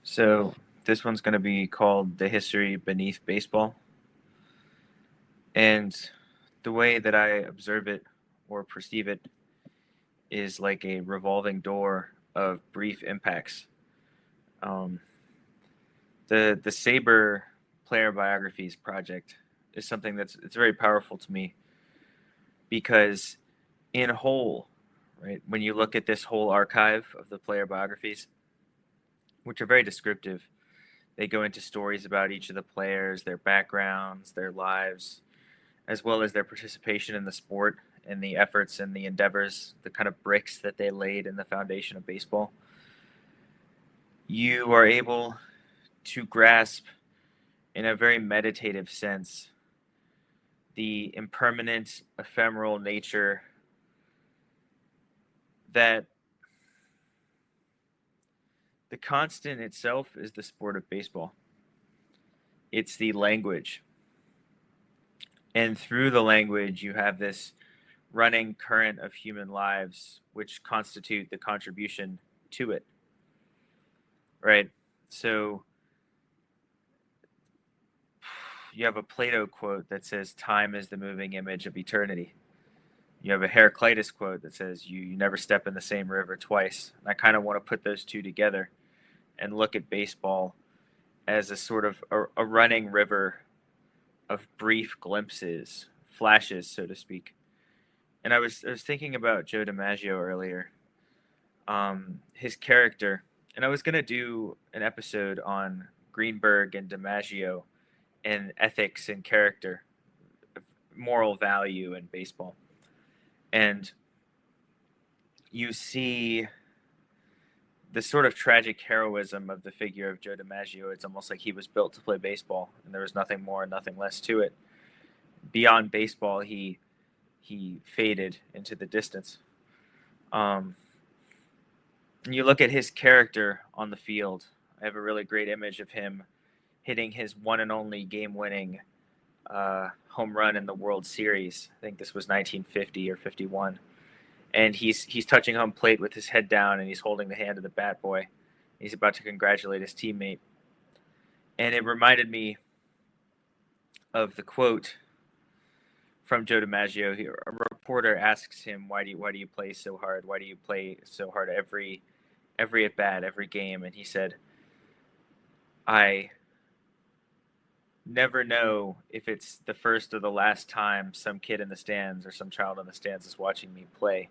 So this one's going to be called The History Beneath Baseball. And the way that I observe it or perceive it is like a revolving door of brief impacts. Um, the Saber player biographies project is something it's very powerful to me because in whole, right, when you look at this whole archive of the player biographies, which are very descriptive, they go into stories about each of the players, their backgrounds, their lives, as well as their participation in the sport and the efforts and the endeavors, the kind of bricks that they laid in the foundation of baseball. You are able to grasp, in a very meditative sense, the impermanent, ephemeral nature that the constant itself is the sport of baseball. It's the language. And through the language, you have this running current of human lives, which constitute the contribution to it. Right? So you have a Plato quote that says, "Time is the moving image of eternity." You have a Heraclitus quote that says, you never step in the same river twice. And I kind of want to put those two together and look at baseball as a sort of a running river of brief glimpses, flashes, so to speak. And I was thinking about Joe DiMaggio earlier, his character, and I was gonna do an episode on Greenberg and DiMaggio and ethics and character, moral value in baseball, and you see the sort of tragic heroism of the figure of Joe DiMaggio. It's almost like he was built to play baseball, and there was nothing more and nothing less to it. Beyond baseball, he faded into the distance. Um, and you look at his character on the field. I have a really great image of him hitting his one and only game-winning home run in the World Series. I think this was 1950 or 51, and he's touching home plate with his head down, and he's holding the hand of the bat boy. He's about to congratulate his teammate, and it reminded me of the quote from Joe DiMaggio. A reporter asks him, "Why do you play so hard? Why do you play so hard every at bat, every game?" And he said, "I never know if it's the first or the last time some kid in the stands or some child in the stands is watching me play."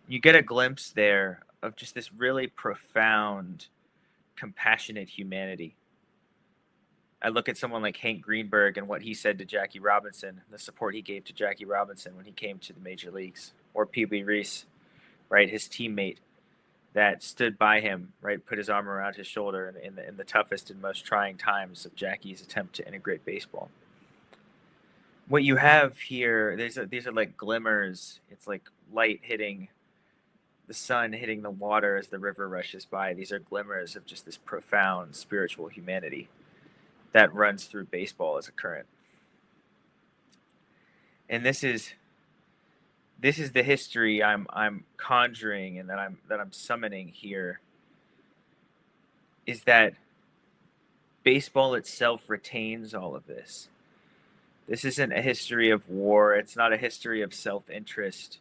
You get a glimpse there of just this really profound, compassionate humanity. I look at someone like Hank Greenberg and what he said to Jackie Robinson, the support he gave to Jackie Robinson when he came to the major leagues, or Pee Wee Reese, right, his teammate that stood by him, right, put his arm around his shoulder in the toughest and most trying times of Jackie's attempt to integrate baseball. What you have here, these are like glimmers. It's like light hitting the sun, hitting the water as the river rushes by. These are glimmers of just this profound spiritual humanity that runs through baseball as a current. And this is the history I'm conjuring and that I'm summoning here, is that baseball itself retains all of this. This isn't a history of war. It's not a history of self-interest.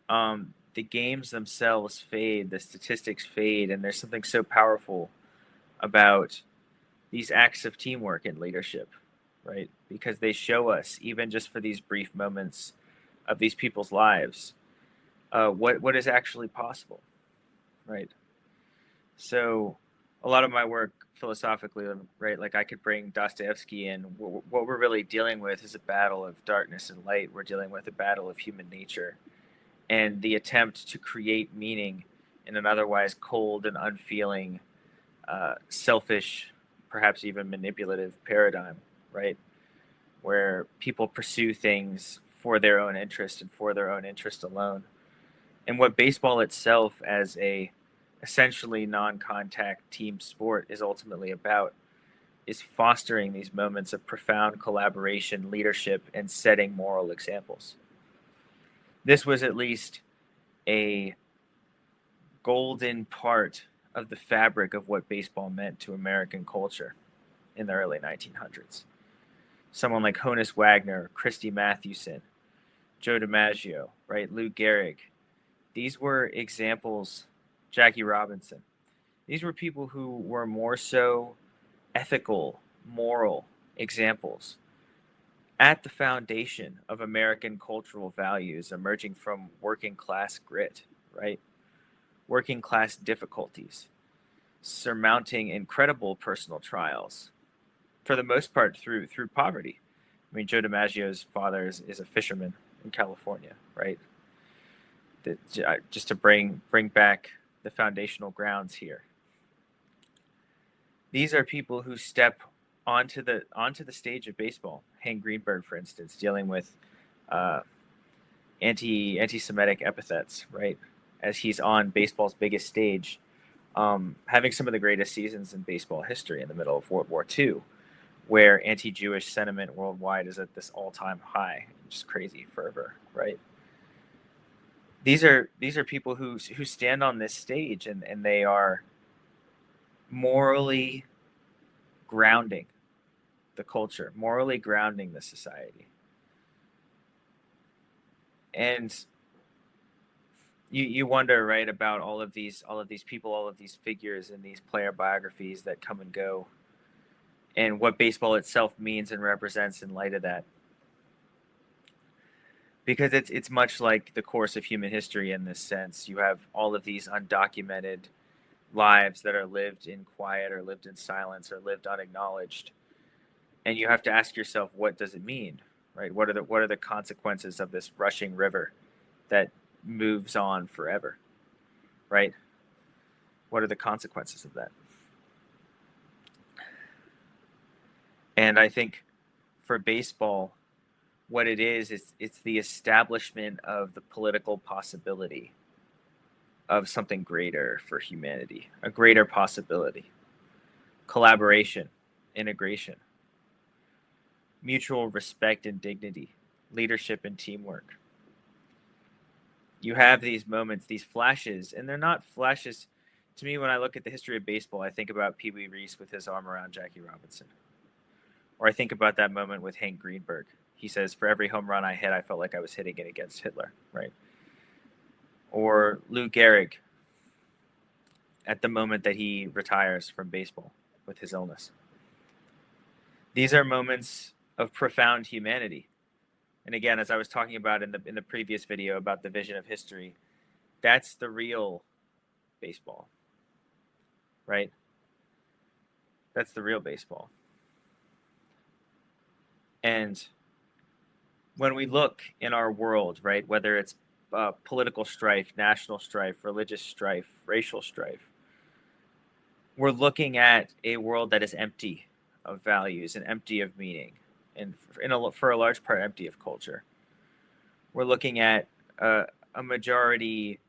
The games themselves fade, the statistics fade, and there's something so powerful about these acts of teamwork and leadership, right? Because they show us, even just for these brief moments of these people's lives, what is actually possible, right? So, a lot of my work philosophically, right? Like I could bring Dostoevsky in. What we're really dealing with is a battle of darkness and light. We're dealing with a battle of human nature and the attempt to create meaning in an otherwise cold and unfeeling, selfish, perhaps even manipulative paradigm, right? Where people pursue things for their own interest and for their own interest alone. And what baseball itself, as a essentially non-contact team sport, is ultimately about is fostering these moments of profound collaboration, leadership, and setting moral examples. This was at least a golden part of the fabric of what baseball meant to American culture in the early 1900s. Someone like Honus Wagner, Christy Mathewson, Joe DiMaggio, right? Lou Gehrig. These were examples, Jackie Robinson. These were people who were more so ethical, moral examples at the foundation of American cultural values emerging from working class grit, right? Working class difficulties, surmounting incredible personal trials, for the most part through poverty. I mean, Joe DiMaggio's father is a fisherman in California, right? Just to bring back the foundational grounds here. These are people who step onto the stage of baseball. Hank Greenberg, for instance, dealing with anti-Semitic epithets, right? As he's on baseball's biggest stage, having some of the greatest seasons in baseball history in the middle of World War II, where anti-Jewish sentiment worldwide is at this all-time high, just crazy fervor, right? These are people who stand on this stage and they are morally grounding the culture, morally grounding the society. And you wonder, right, about all of these people, all of these figures and these player biographies that come and go, and what baseball itself means and represents in light of that. Because it's much like the course of human history in this sense. You have all of these undocumented lives that are lived in quiet or lived in silence or lived unacknowledged. And you have to ask yourself, what does it mean, right? What are the consequences of this rushing river that moves on forever, right? What are the consequences of that? And I think for baseball, what it is it's the establishment of the political possibility of something greater for humanity, a greater possibility, collaboration, integration, mutual respect and dignity, leadership and teamwork. You have these moments, these flashes, and they're not flashes. To me, when I look at the history of baseball, I think about Pee Wee Reese with his arm around Jackie Robinson. Or I think about that moment with Hank Greenberg. He says, for every home run I hit, I felt like I was hitting it against Hitler, right? Or Lou Gehrig at the moment that he retires from baseball with his illness. These are moments of profound humanity. And again, as I was talking about in the previous video about the vision of history, that's the real baseball, right? That's the real baseball. And when we look in our world, right, whether it's political strife, national strife, religious strife, racial strife, we're looking at a world that is empty of values and empty of meaning, and for a large part empty of culture. We're looking at a majority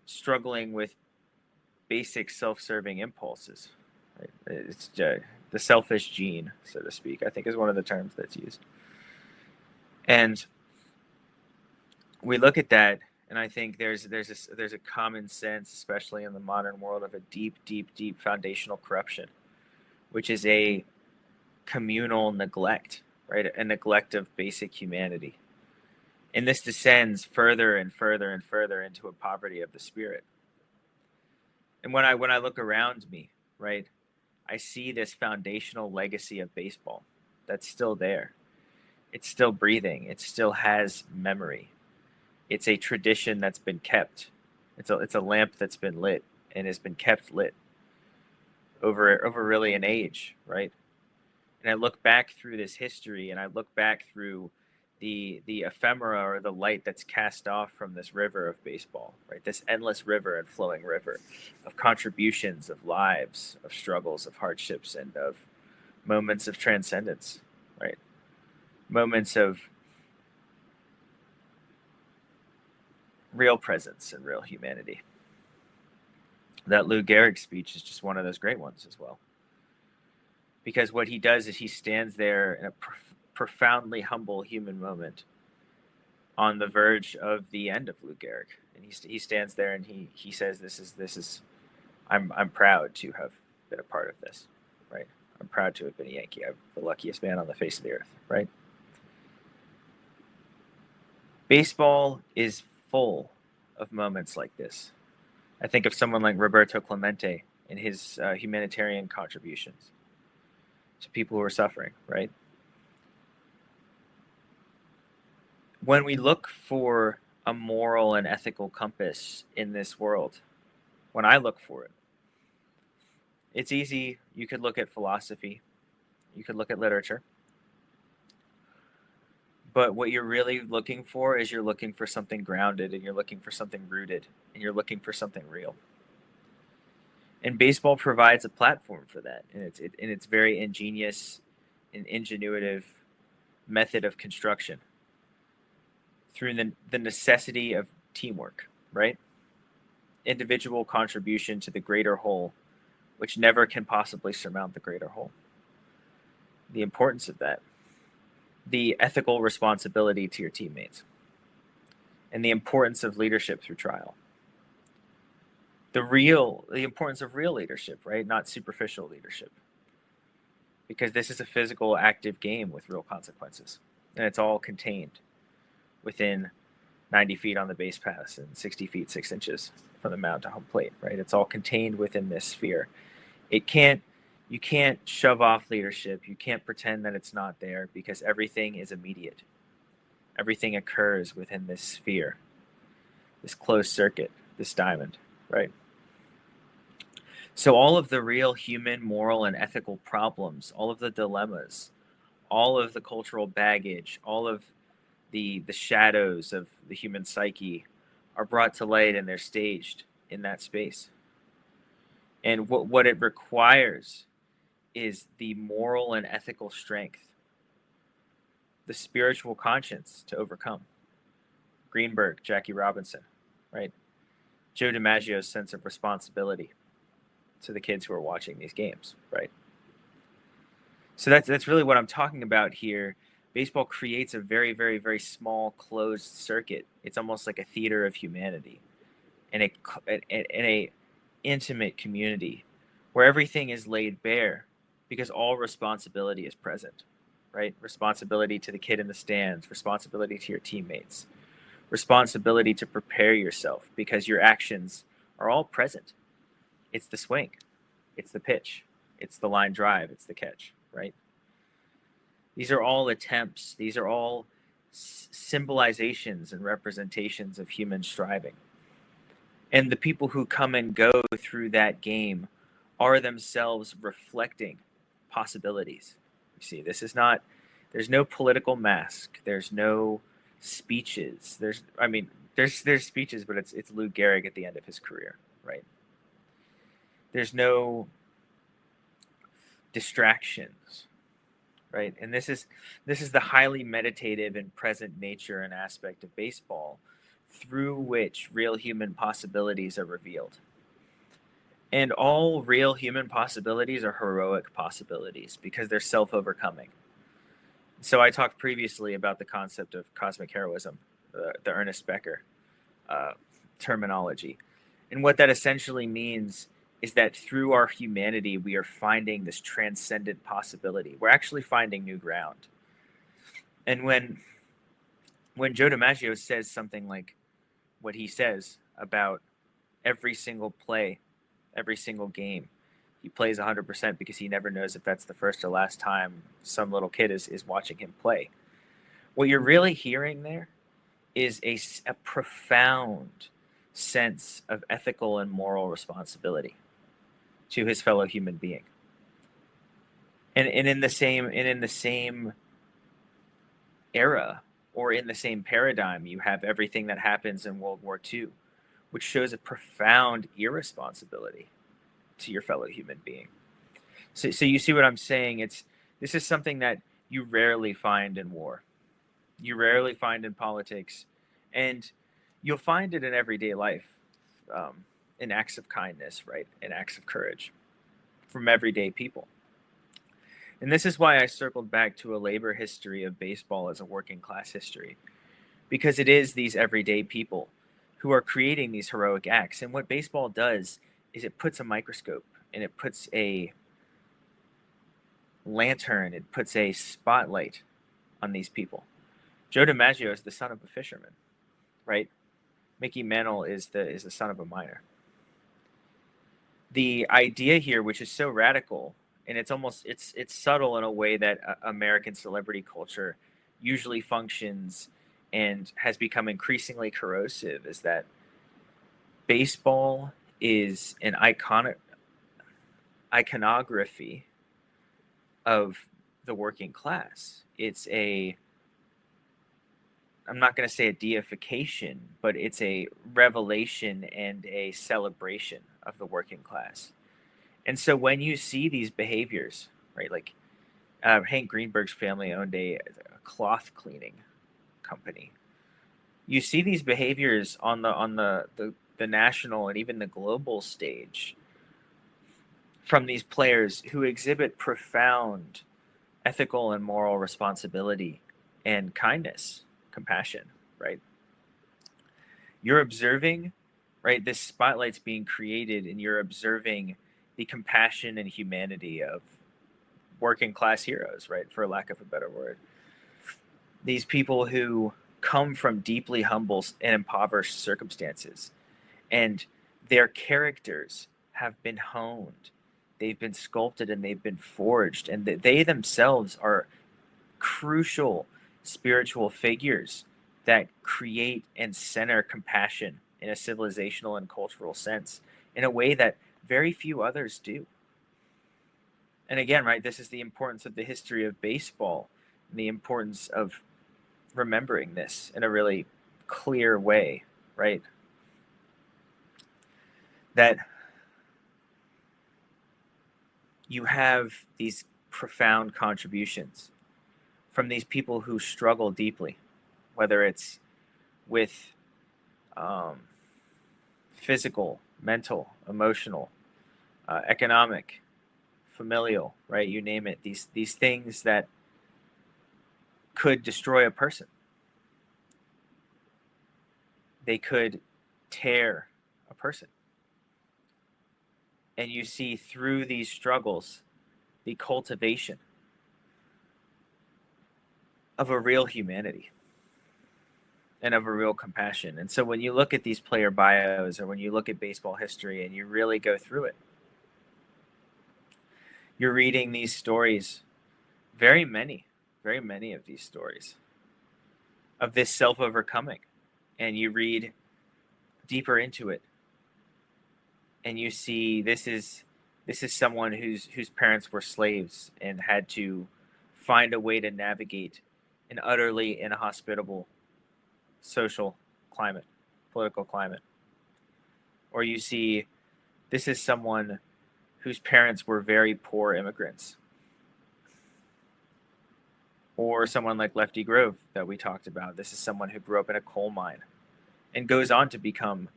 struggling with basic self-serving impulses. Right? It's the selfish gene, so to speak, I think is one of the terms that's used. And we look at that, and I think there's a common sense, especially in the modern world, of a deep foundational corruption, which is a communal neglect, right? A neglect of basic humanity. And this descends further and further and further into a poverty of the spirit. And when I look around me, right, I see this foundational legacy of baseball that's still there. It's still breathing. It still has memory. It's a tradition that's been kept. It's a lamp that's been lit and has been kept lit over really an age, right? And I look back through this history, and I look back through the ephemera or the light that's cast off from this river of baseball, right? This endless river and flowing river of contributions, of lives, of struggles, of hardships, and of moments of transcendence, right? Moments of real presence and real humanity. That Lou Gehrig speech is just one of those great ones as well. Because what he does is he stands there in a profoundly humble human moment on the verge of the end of Lou Gehrig. And he stands there and he says, this is I'm proud to have been a part of this, right? I'm proud to have been a Yankee. I'm the luckiest man on the face of the earth, right? Baseball is full of moments like this. I think of someone like Roberto Clemente and his humanitarian contributions to people who are suffering, right? When we look for a moral and ethical compass in this world, when I look for it, it's easy. You could look at philosophy, you could look at literature, but what you're really looking for is you're looking for something grounded, and you're looking for something rooted, and you're looking for something real. And baseball provides a platform for that, and it's very ingenious and ingenuitive method of construction through the necessity of teamwork, right? Individual contribution to the greater whole, which never can possibly surmount the greater whole. The importance of that, the ethical responsibility to your teammates, and the importance of leadership through trial. The importance of real leadership, right? Not superficial leadership. Because this is a physical, active game with real consequences. And it's all contained within 90 feet on the base pass and 60 feet 6 inches from the mound to home plate, right? It's all contained within this sphere. You can't shove off leadership. You can't pretend that it's not there, because everything is immediate. Everything occurs within this sphere, this closed circuit, this diamond, right? So all of the real human, moral, and ethical problems, all of the dilemmas, all of the cultural baggage, all of the shadows of the human psyche are brought to light, and they're staged in that space. And what it requires is the moral and ethical strength, the spiritual conscience to overcome. Greenberg, Jackie Robinson, right? Joe DiMaggio's sense of responsibility to the kids who are watching these games, right? So that's really what I'm talking about here. Baseball creates a very, very, very small closed circuit. It's almost like a theater of humanity, and a intimate community where everything is laid bare, because all responsibility is present, right? Responsibility to the kid in the stands, responsibility to your teammates, responsibility to prepare yourself, because your actions are all present. It's the swing, it's the pitch, it's the line drive, it's the catch, right? These are all attempts. These are all symbolizations and representations of human striving. And the people who come and go through that game are themselves reflecting possibilities. You see, there's no political mask. There's no speeches. There's speeches, but it's Lou Gehrig at the end of his career, right? There's no distractions, right? And this is the highly meditative and present nature and aspect of baseball, through which real human possibilities are revealed. And all real human possibilities are heroic possibilities, because they're self-overcoming. So I talked previously about the concept of cosmic heroism, the Ernest Becker terminology. And what that essentially means is that through our humanity, we are finding this transcendent possibility. We're actually finding new ground. And when Joe DiMaggio says something like what he says about every single play, every single game, he plays 100% because he never knows if that's the first or last time some little kid is watching him play. What you're really hearing there is a profound sense of ethical and moral responsibility to his fellow human being. And in the same era, or in the same paradigm, you have everything that happens in World War II, which shows a profound irresponsibility to your fellow human being. So you see what I'm saying? This is something that you rarely find in war. You rarely find in politics, and you'll find it in everyday life, in acts of kindness, right? In acts of courage from everyday people. And this is why I circled back to a labor history of baseball as a working class history, because it is these everyday people who are creating these heroic acts. And what baseball does is it puts a microscope and it puts a lantern, it puts a spotlight on these people. Joe DiMaggio is the son of a fisherman, right? Mickey Mantle is the son of a miner. The idea here, which is so radical, and it's subtle in a way that American celebrity culture usually functions and has become increasingly corrosive, is that baseball is an iconography of the working class. It's a, I'm not going to say a deification, but it's a revelation and a celebration of the working class. And so when you see these behaviors, right, like Hank Greenberg's family owned a cloth cleaning company. You see these behaviors on the national and even the global stage from these players who exhibit profound ethical and moral responsibility and kindness, compassion, right? You're observing, right? This spotlight's being created, and you're observing the compassion and humanity of working class heroes, right? For lack of a better word. These people who come from deeply humble and impoverished circumstances, and their characters have been honed, they've been sculpted, and they've been forged, and they themselves are crucial spiritual figures that create and center compassion in a civilizational and cultural sense in a way that very few others do. And again, right, this is the importance of the history of baseball and the importance of remembering this in a really clear way, right? That you have these profound contributions from these people who struggle deeply, whether it's with physical, mental, emotional, economic, familial, right? You name it. These things that could destroy a person. They could tear a person. And you see through these struggles the cultivation of a real humanity and of a real compassion. And so when you look at these player bios, or when you look at baseball history and you really go through it, you're reading these stories, very many of these stories of this self-overcoming. And you read deeper into it, and you see this is someone whose parents were slaves and had to find a way to navigate an utterly inhospitable social climate, political climate. Or you see this is someone whose parents were very poor immigrants. Or someone like Lefty Grove that we talked about. This is someone who grew up in a coal mine and goes on to become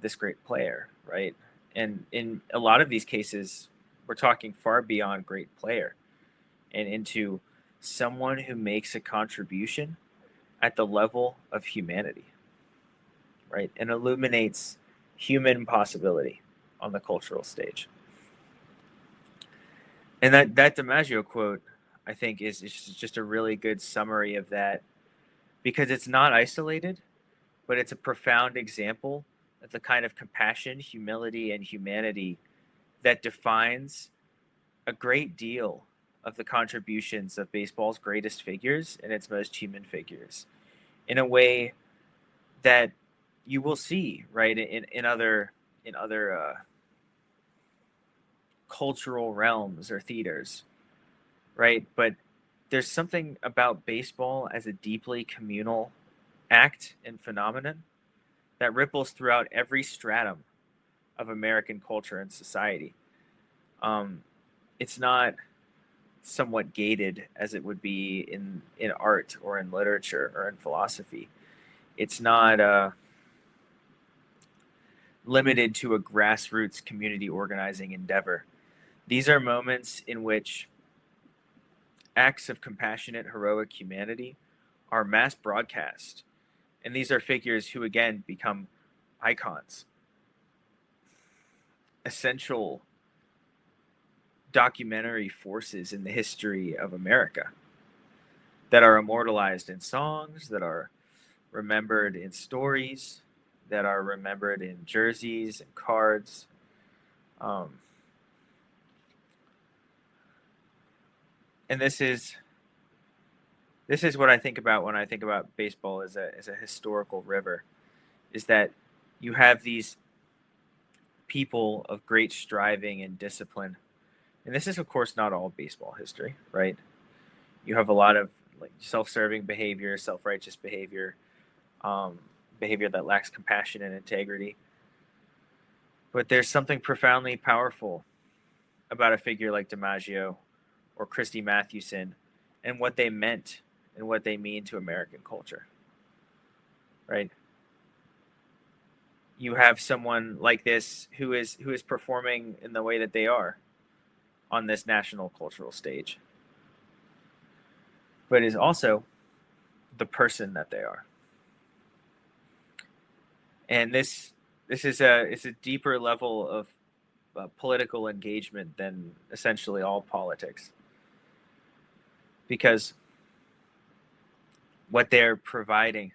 this great player, right? And in a lot of these cases, we're talking far beyond great player and into someone who makes a contribution at the level of humanity, right? And illuminates human possibility on the cultural stage. And that DiMaggio quote, I think, is just a really good summary of that, because it's not isolated, but it's a profound example of the kind of compassion, humility, and humanity that defines a great deal of the contributions of baseball's greatest figures and its most human figures, in a way that you will see, right, in other cultural realms or theaters, right? But there's something about baseball as a deeply communal act and phenomenon that ripples throughout every stratum of American culture and society. It's not somewhat gated as it would be in art or in literature or in philosophy. It's not limited to a grassroots community organizing endeavor. These are moments in which acts of compassionate, heroic humanity are mass broadcast. And these are figures who, again, become icons. essential documentary forces in the history of America that are immortalized in songs, that are remembered in stories, that are remembered in jerseys and cards. Um, and this is what I think about when I think about baseball as a historical river, is that you have these people of great striving and discipline. And this is, of course, not all baseball history, right? You have a lot of like self-serving behavior, self-righteous behavior, um, behavior that lacks compassion and integrity. But there's something profoundly powerful about a figure like DiMaggio or Christy Mathewson and what they meant and what they mean to American culture, right? You have someone like this who is performing in the way that they are on this national cultural stage, but is also the person that they are. And this is it's a deeper level of political engagement than essentially all politics, because what they're providing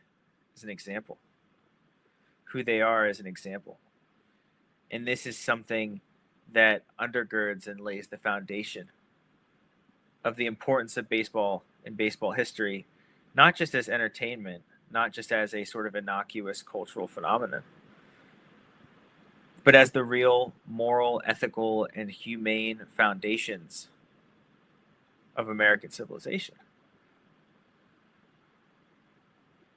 is an example. Who they are as an example. And this is something that undergirds and lays the foundation of the importance of baseball and baseball history, not just as entertainment, not just as a sort of innocuous cultural phenomenon, but as the real moral, ethical, and humane foundations of American civilization.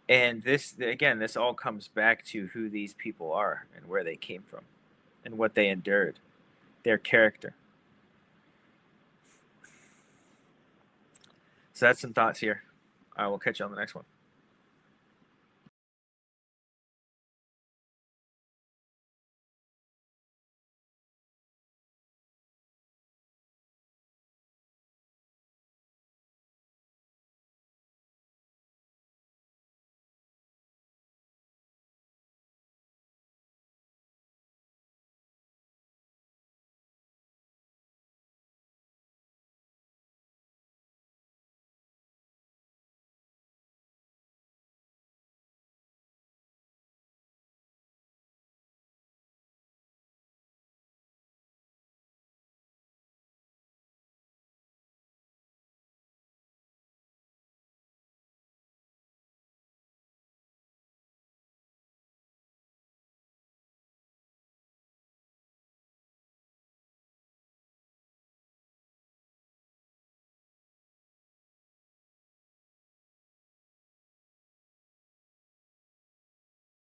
And this all comes back to who these people are and where they came from and what they endured, their character. So that's some thoughts here. I will catch you on the next one.